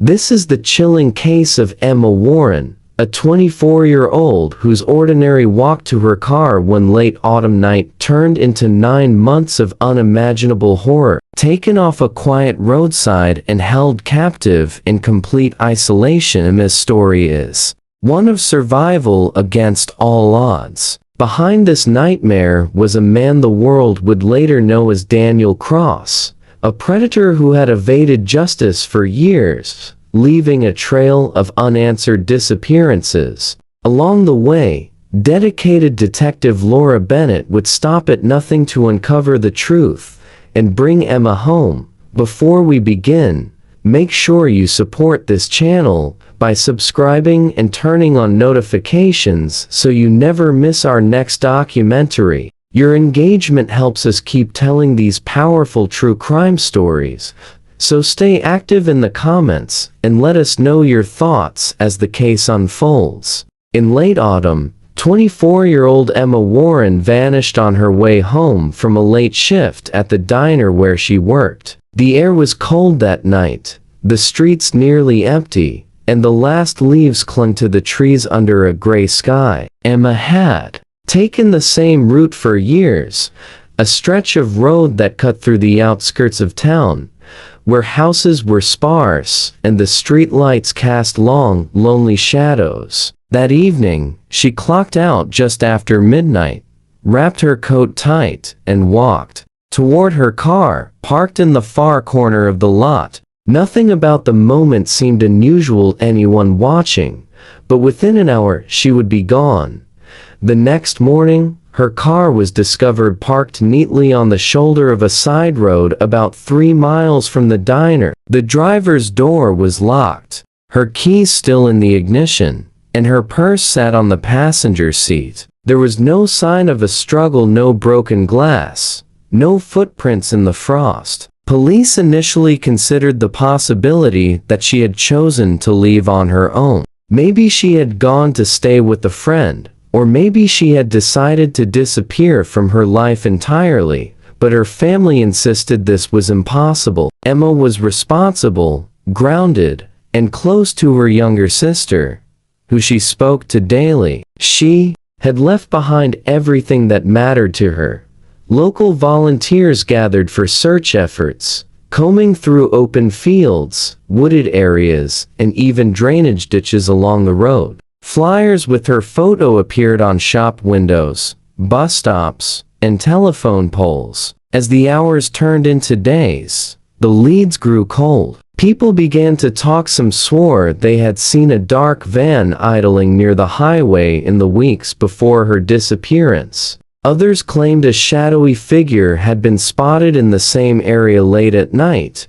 This is the chilling case of Emma Warren, a 24-year-old whose ordinary walk to her car one late autumn night turned into 9 months of unimaginable horror. Taken off a quiet roadside and held captive in complete isolation, Emma's story is one of survival against all odds. Behind this nightmare was a man the world would later know as Daniel Cross, a predator who had evaded justice for years, leaving a trail of unanswered disappearances. Along the way, dedicated Detective Laura Bennett would stop at nothing to uncover the truth and bring Emma home. Before we begin, make sure you support this channel by subscribing and turning on notifications so you never miss our next documentary. Your engagement helps us keep telling these powerful true crime stories, so stay active in the comments and let us know your thoughts as the case unfolds. In late autumn, 24-year-old Emma Warren vanished on her way home from a late shift at the diner where she worked. The air was cold that night, the streets nearly empty, and the last leaves clung to the trees under a gray sky. Emma had taken the same route for years, a stretch of road that cut through the outskirts of town, where houses were sparse and the street lights cast long, lonely shadows. That evening, she clocked out just after midnight, wrapped her coat tight, and walked toward her car, parked in the far corner of the lot. Nothing about the moment seemed unusual to anyone watching, but within an hour she would be gone. The next morning, her car was discovered parked neatly on the shoulder of a side road about 3 miles from the diner. The driver's door was locked, her keys still in the ignition, and her purse sat on the passenger seat. There was no sign of a struggle, no broken glass, no footprints in the frost. Police initially considered the possibility that she had chosen to leave on her own. Maybe she had gone to stay with a friend, or maybe she had decided to disappear from her life entirely, but her family insisted this was impossible. Emma was responsible, grounded, and close to her younger sister, who she spoke to daily. She had left behind everything that mattered to her. Local volunteers gathered for search efforts, combing through open fields, wooded areas, and even drainage ditches along the road. Flyers with her photo appeared on shop windows, bus stops, and telephone poles. As the hours turned into days, the leads grew cold. People began to talk. Some swore they had seen a dark van idling near the highway in the weeks before her disappearance. Others claimed a shadowy figure had been spotted in the same area late at night.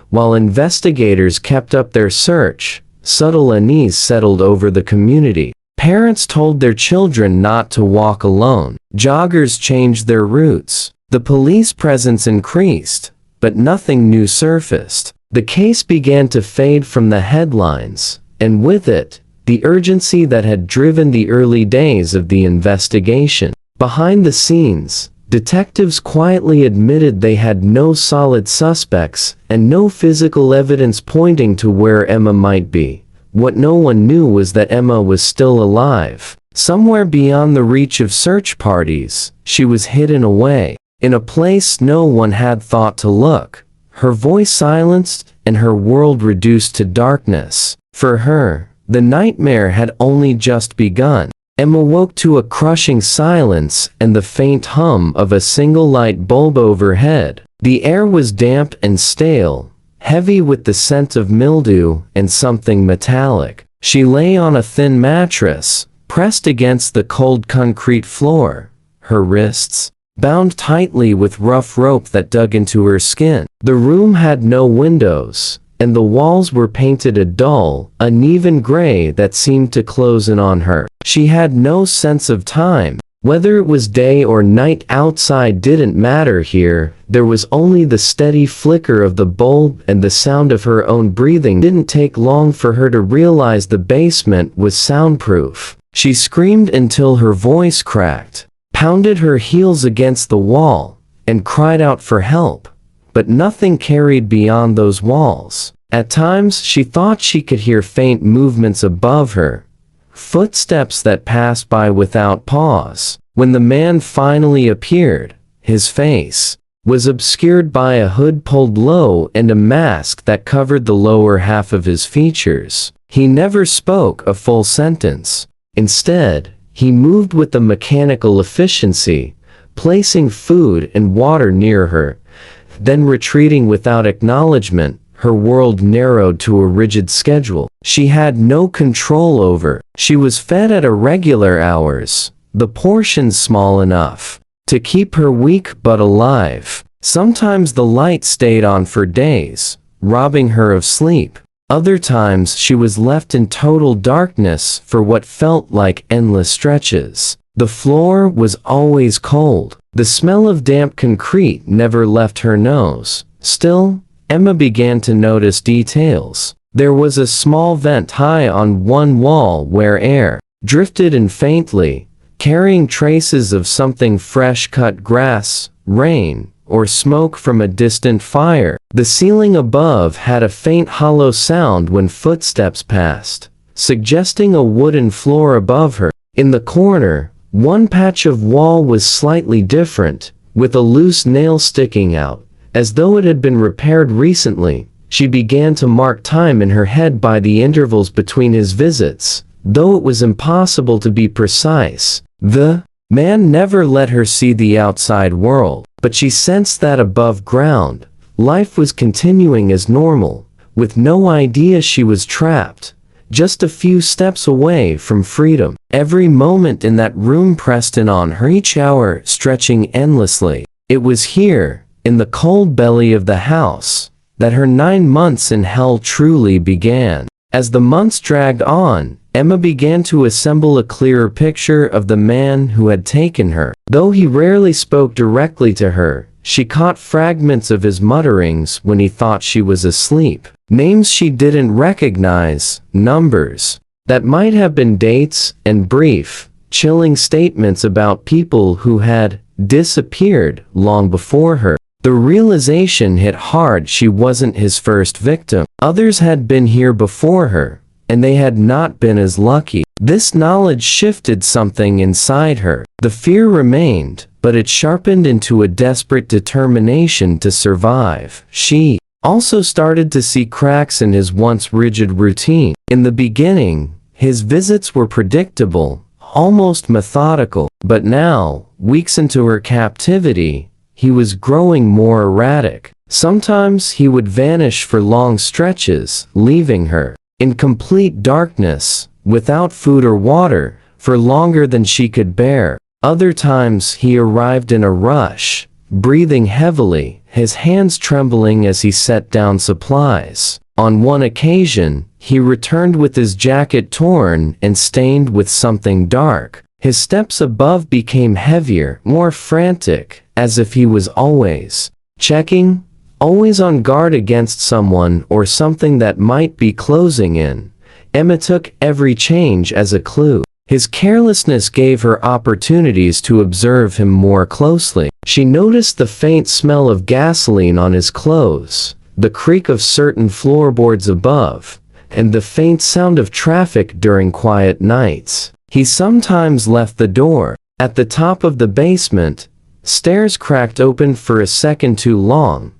While investigators kept up their search, subtle unease settled over the community. Parents told their children not to walk alone. Joggers changed their routes. The police presence increased, but nothing new surfaced. The case began to fade from the headlines, and with it, the urgency that had driven the early days of the investigation. Behind the scenes, detectives quietly admitted they had no solid suspects and no physical evidence pointing to where Emma might be. What no one knew was that Emma was still alive. Somewhere beyond the reach of search parties, she was hidden away, in a place no one had thought to look. Her voice silenced and her world reduced to darkness. For her, the nightmare had only just begun. Emma woke to a crushing silence and the faint hum of a single light bulb overhead. The air was damp and stale, heavy with the scent of mildew and something metallic. She lay on a thin mattress, pressed against the cold concrete floor, her wrists bound tightly with rough rope that dug into her skin. The room had no windows, and the walls were painted a dull, uneven gray that seemed to close in on her. She had no sense of time. Whether it was day or night outside didn't matter here. There was only the steady flicker of the bulb and the sound of her own breathing. It didn't take long for her to realize the basement was soundproof. She screamed until her voice cracked, pounded her heels against the wall, and cried out for help. But nothing carried beyond those walls. At times, she thought she could hear faint movements above her, footsteps that passed by without pause. When the man finally appeared, his face was obscured by a hood pulled low and a mask that covered the lower half of his features. He never spoke a full sentence. Instead, he moved with a mechanical efficiency, placing food and water near her, then retreating without acknowledgement. Her world narrowed to a rigid schedule she had no control over. She was fed at irregular hours, the portions small enough to keep her weak but alive. Sometimes the light stayed on for days, robbing her of sleep. Other times she was left in total darkness for what felt like endless stretches. The floor was always cold. The smell of damp concrete never left her nose. Still, Emma began to notice details. There was a small vent high on one wall where air drifted in faintly, carrying traces of something fresh cut grass, rain, or smoke from a distant fire. The ceiling above had a faint hollow sound when footsteps passed, suggesting a wooden floor above her. In the corner, one patch of wall was slightly different, with a loose nail sticking out, as though it had been repaired recently. She began to mark time in her head by the intervals between his visits, though it was impossible to be precise. The man never let her see the outside world, but she sensed that above ground, life was continuing as normal, with no idea she was trapped, just a few steps away from freedom. Every moment in that room pressed in on her, each hour stretching endlessly. It was here, in the cold belly of the house, that her 9 months in hell truly began. As the months dragged on, Emma began to assemble a clearer picture of the man who had taken her. Though he rarely spoke directly to her, she caught fragments of his mutterings when he thought she was asleep. Names she didn't recognize, numbers that might have been dates, and brief, chilling statements about people who had disappeared long before her. The realization hit hard. She wasn't his first victim. Others had been here before her, and they had not been as lucky. This knowledge shifted something inside her. The fear remained, but it sharpened into a desperate determination to survive. She also started to see cracks in his once rigid routine. In the beginning, his visits were predictable, almost methodical, but now, weeks into her captivity, he was growing more erratic. Sometimes he would vanish for long stretches, leaving her in complete darkness, without food or water, for longer than she could bear. Other times he arrived in a rush, breathing heavily, his hands trembling as he set down supplies. On one occasion, he returned with his jacket torn and stained with something dark. His steps above became heavier, more frantic, as if he was always checking, always on guard against someone or something that might be closing in. Emma took every change as a clue. His carelessness gave her opportunities to observe him more closely. She noticed the faint smell of gasoline on his clothes, the creak of certain floorboards above, and the faint sound of traffic during quiet nights. He sometimes left the door at the top of the basement. Stairs cracked open for a second too long,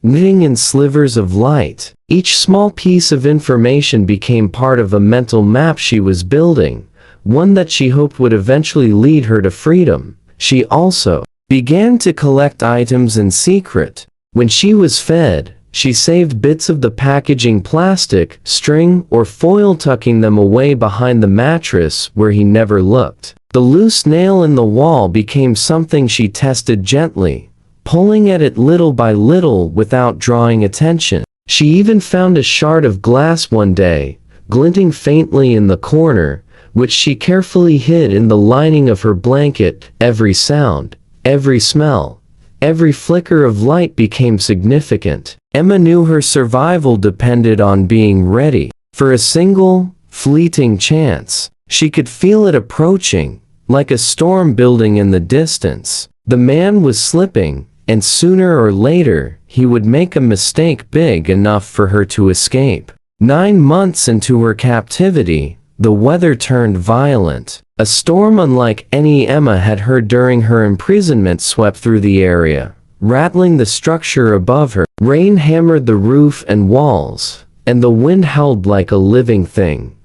letting in slivers of light. Each small piece of information became part of a mental map she was building, one that she hoped would eventually lead her to freedom. She also began to collect items in secret. When she was fed, she saved bits of the packaging, plastic, string, or foil, tucking them away behind the mattress where he never looked. The loose nail in the wall became something she tested gently, pulling at it little by little without drawing attention. She even found a shard of glass one day, glinting faintly in the corner, which she carefully hid in the lining of her blanket. Every sound, every smell, every flicker of light became significant. Emma knew her survival depended on being ready for a single, fleeting chance. She could feel it approaching, like a storm building in the distance. The man was slipping, and sooner or later, he would make a mistake big enough for her to escape. 9 months into her captivity, the weather turned violent. A storm unlike any Emma had heard during her imprisonment swept through the area, rattling the structure above her. Rain hammered the roof and walls, and the wind howled like a living thing,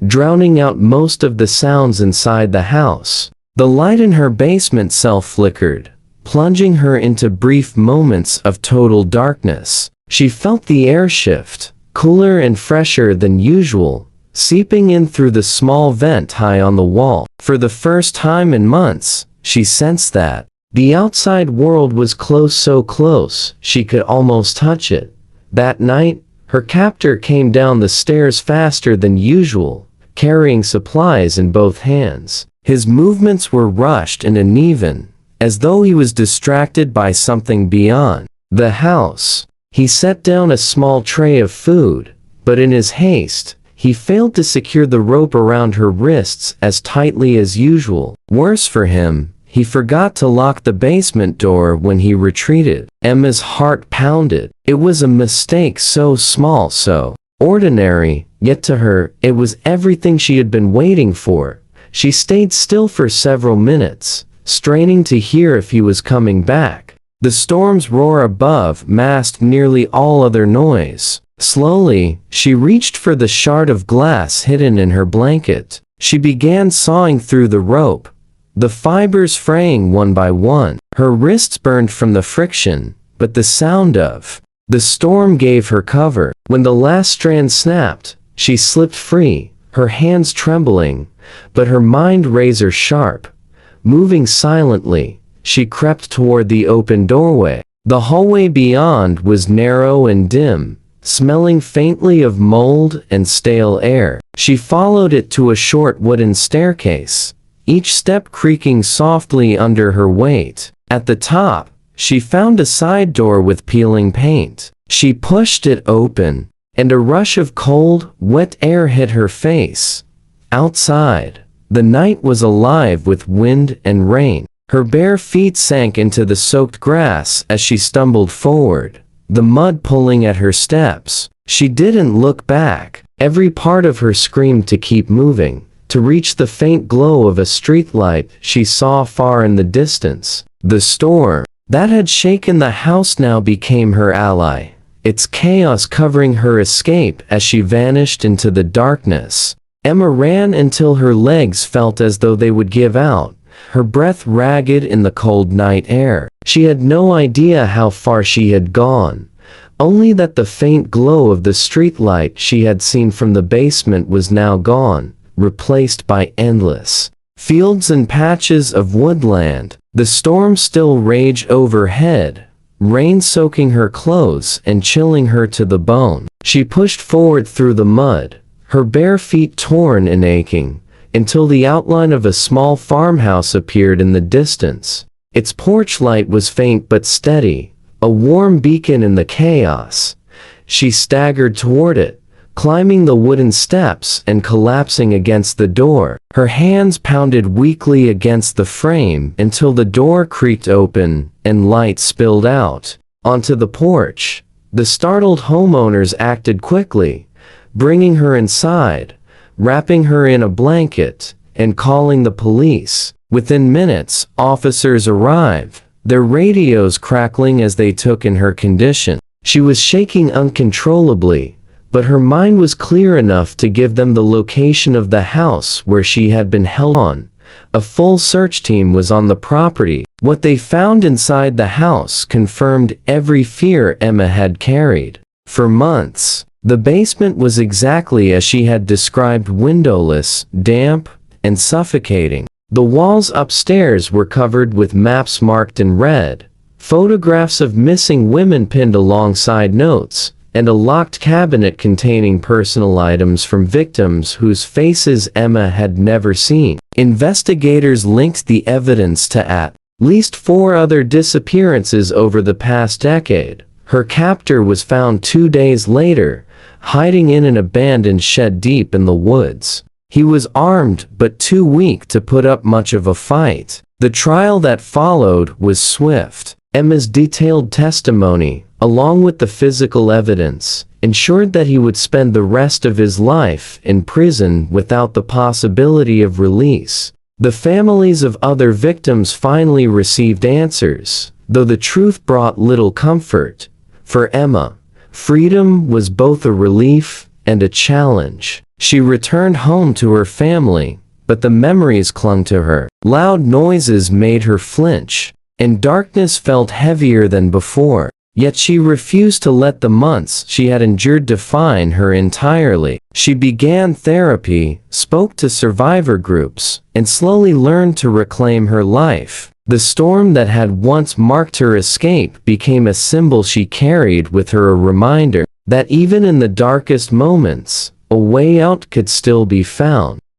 drowning out most of the sounds inside the house. The light in her basement cell flickered, plunging her into brief moments of total darkness. She felt the air shift, cooler and fresher than usual, seeping in through the small vent high on the wall. For the first time in months, she sensed that the outside world was close, so close she could almost touch it. That night, her captor came down the stairs faster than usual, carrying supplies in both hands. His movements were rushed and uneven, as though he was distracted by something beyond the house. He set down a small tray of food, but in his haste, he failed to secure the rope around her wrists as tightly as usual. Worse for him, he forgot to lock the basement door when he retreated. Emma's heart pounded. It was a mistake so small, so ordinary, yet to her, it was everything she had been waiting for. She stayed still for several minutes, straining to hear if he was coming back. The storm's roar above masked nearly all other noise. Slowly, she reached for the shard of glass hidden in her blanket. She began sawing through the rope, the fibers fraying one by one. Her wrists burned from the friction, but the sound of the storm gave her cover. When the last strand snapped, she slipped free, her hands trembling, but her mind razor sharp. Moving silently, she crept toward the open doorway. The hallway beyond was narrow and dim, smelling faintly of mold and stale air. She followed it to a short wooden staircase, each step creaking softly under her weight. At the top, she found a side door with peeling paint. She pushed it open, and a rush of cold, wet air hit her face. Outside, the night was alive with wind and rain. Her bare feet sank into the soaked grass as she stumbled forward, the mud pulling at her steps. She didn't look back. Every part of her screamed to keep moving, to reach the faint glow of a streetlight she saw far in the distance. The storm that had shaken the house now became her ally, its chaos covering her escape as she vanished into the darkness. Emma ran until her legs felt as though they would give out, her breath ragged in the cold night air. She had no idea how far she had gone, only that the faint glow of the streetlight she had seen from the basement was now gone, replaced by endless fields and patches of woodland. The storm still raged overhead, rain soaking her clothes and chilling her to the bone. She pushed forward through the mud, her bare feet torn and aching, until the outline of a small farmhouse appeared in the distance. Its porch light was faint but steady, a warm beacon in the chaos. She staggered toward it, climbing the wooden steps and collapsing against the door. Her hands pounded weakly against the frame until the door creaked open and light spilled out onto the porch. The startled homeowners acted quickly, bringing her inside, wrapping her in a blanket, and calling the police. Within minutes, officers arrived, their radios crackling as they took in her condition. She was shaking uncontrollably, but her mind was clear enough to give them the location of the house where she had been held on. A full search team was on the property. What they found inside the house confirmed every fear Emma had carried. For months, the basement was exactly as she had described: windowless, damp, and suffocating. The walls upstairs were covered with maps marked in red, photographs of missing women pinned alongside notes, and a locked cabinet containing personal items from victims whose faces Emma had never seen. Investigators linked the evidence to at least 4 other disappearances over the past decade. Her captor was found 2 days later, hiding in an abandoned shed deep in the woods. He was armed but too weak to put up much of a fight. The trial that followed was swift. Emma's detailed testimony, along with the physical evidence, ensured that he would spend the rest of his life in prison without the possibility of release. The families of other victims finally received answers, though the truth brought little comfort. For Emma, freedom was both a relief and a challenge. She returned home to her family, but the memories clung to her. Loud noises made her flinch, and darkness felt heavier than before. Yet she refused to let the months she had endured define her entirely. She began therapy, spoke to survivor groups, and slowly learned to reclaim her life. The storm that had once marked her escape became a symbol she carried with her, a reminder that even in the darkest moments, a way out could still be found.